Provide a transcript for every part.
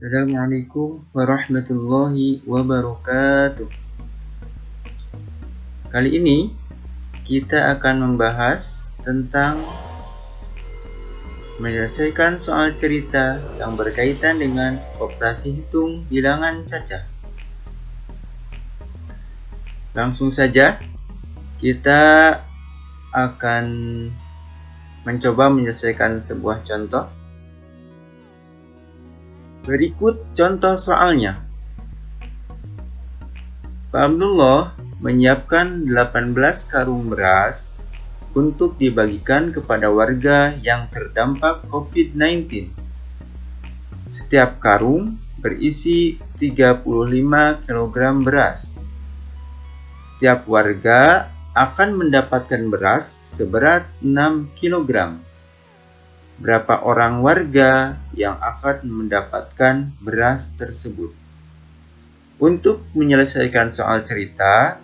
Assalamualaikum warahmatullahi wabarakatuh. Kali ini kita akan membahas tentang menyelesaikan soal cerita yang berkaitan dengan operasi hitung bilangan cacah. Langsung saja kita akan mencoba menyelesaikan sebuah contoh. Berikut contoh soalnya. Pak Abdullah menyiapkan 18 karung beras untuk dibagikan kepada warga yang terdampak COVID-19. Setiap karung berisi 35 kg beras. Setiap warga akan mendapatkan beras seberat 6 kg. Berapa orang warga yang akan mendapatkan beras tersebut? Untuk menyelesaikan soal cerita,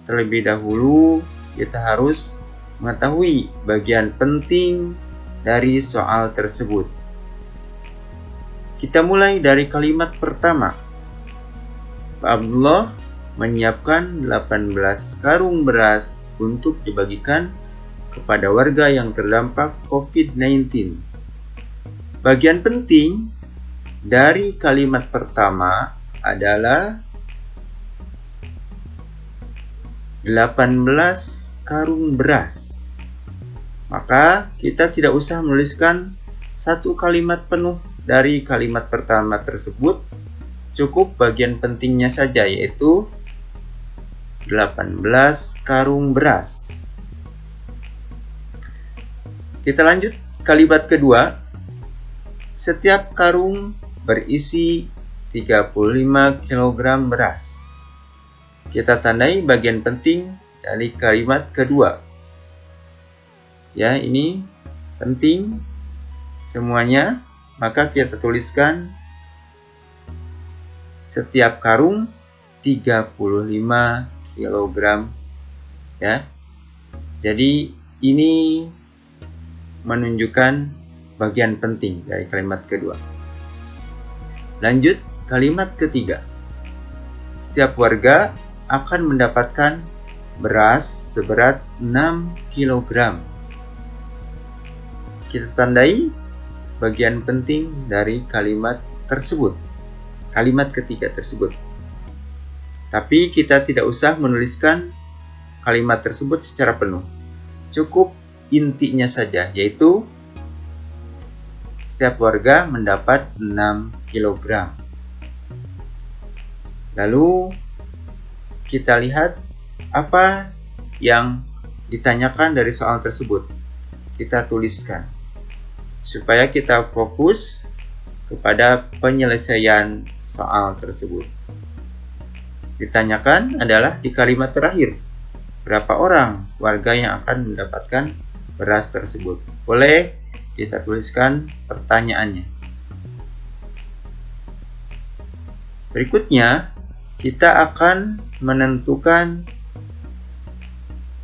terlebih dahulu kita harus mengetahui bagian penting dari soal tersebut. Kita mulai dari kalimat pertama. Pak Abdullah menyiapkan 18 karung beras untuk dibagikan kepada warga yang terdampak COVID-19. Bagian penting dari kalimat pertama adalah 18 karung beras. Maka kita tidak usah menuliskan satu kalimat penuh dari kalimat pertama tersebut. Cukup bagian pentingnya saja, yaitu 18 karung beras. Kita lanjut kalimat kedua. Setiap karung berisi 35 kg beras. Kita tandai bagian penting dari kalimat kedua. Ya, ini penting semuanya, maka kita tuliskan setiap karung 35 kg. Ya. Jadi ini menunjukkan bagian penting dari kalimat kedua. Lanjut kalimat ketiga. Setiap warga akan mendapatkan beras seberat 6 kg. Kita tandai bagian penting dari kalimat tersebut. Kalimat ketiga tersebut. Tapi kita tidak usah menuliskan kalimat tersebut secara penuh. Cukup intinya saja, yaitu setiap warga mendapat 6 kg. Lalu kita lihat apa yang ditanyakan dari soal tersebut. Kita tuliskan supaya kita fokus kepada penyelesaian soal tersebut. Ditanyakan adalah di kalimat terakhir, berapa orang warga yang akan mendapatkan beras tersebut. Boleh kita tuliskan pertanyaannya. Berikutnya, kita akan menentukan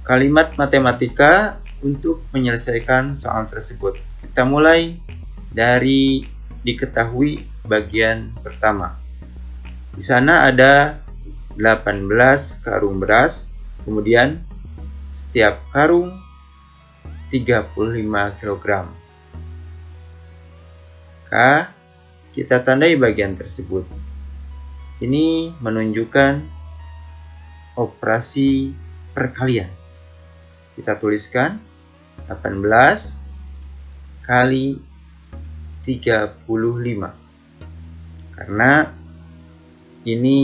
kalimat matematika untuk menyelesaikan soal tersebut. Kita mulai dari diketahui bagian pertama. Di sana ada 18 karung beras, kemudian setiap karung 35 kg. Maka kita tandai bagian tersebut. Ini menunjukkan operasi perkalian. Kita tuliskan 18 kali 35. Karena ini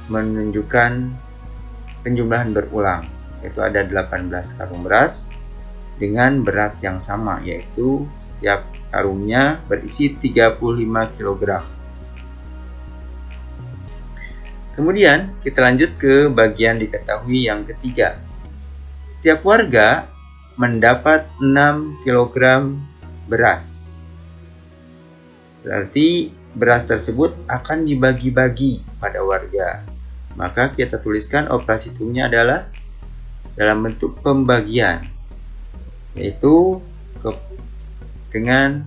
menunjukkan penjumlahan berulang, yaitu ada 18 karung beras dengan berat yang sama, yaitu setiap karungnya berisi 35 kg. Kemudian kita lanjut ke bagian diketahui yang ketiga. Setiap warga mendapat 6 kg beras. Berarti beras tersebut akan dibagi-bagi pada warga. Maka kita tuliskan operasi hitungnya adalah dalam bentuk pembagian, yaitu dengan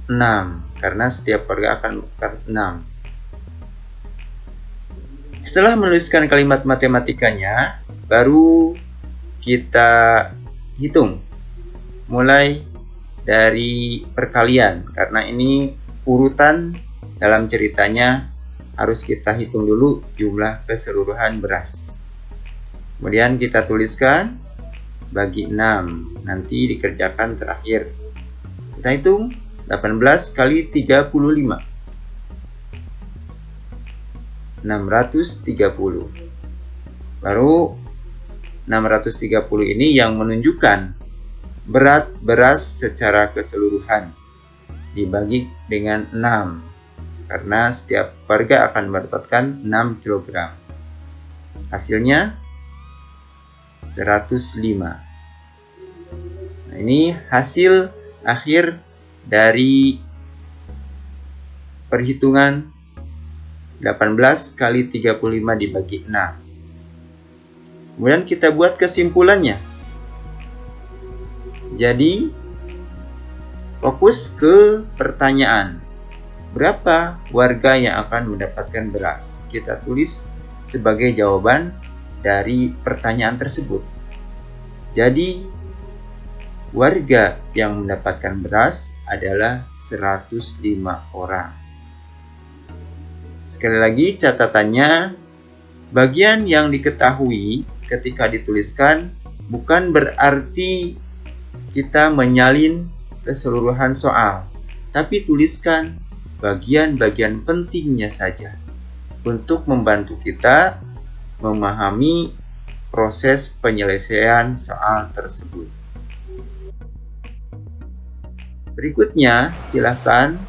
karena setiap warga akan menukar 6. Setelah menuliskan kalimat matematikanya, baru kita hitung mulai dari perkalian, karena ini urutan dalam ceritanya harus kita hitung dulu jumlah keseluruhan beras. Kemudian kita tuliskan bagi 6, nanti dikerjakan terakhir. Kita hitung 18 kali 35, 630. Baru 630 ini yang menunjukkan berat beras secara keseluruhan dibagi dengan 6, karena setiap warga akan mendapatkan 6 kg. Hasilnya 105. Nah, ini hasil akhir dari perhitungan 18 kali 35 dibagi 6. Kemudian kita buat kesimpulannya. Jadi, fokus ke pertanyaan. Berapa warga yang akan mendapatkan beras? Kita tulis sebagai jawaban dari pertanyaan tersebut. Jadi, warga yang mendapatkan beras adalah 105 orang. Sekali lagi catatannya, bagian yang diketahui ketika dituliskan bukan berarti kita menyalin keseluruhan soal, tapi tuliskan bagian-bagian pentingnya saja untuk membantu kita memahami proses penyelesaian soal tersebut. Berikutnya, silakan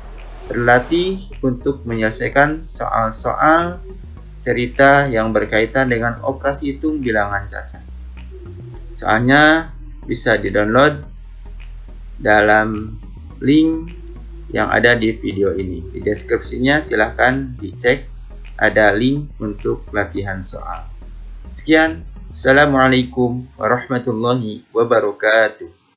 berlatih untuk menyelesaikan soal-soal cerita yang berkaitan dengan operasi hitung bilangan cacat. Soalnya bisa di-download dalam link yang ada di video ini. Di deskripsinya silahkan dicek, ada link untuk latihan soal. Sekian, Assalamualaikum warahmatullahi wabarakatuh.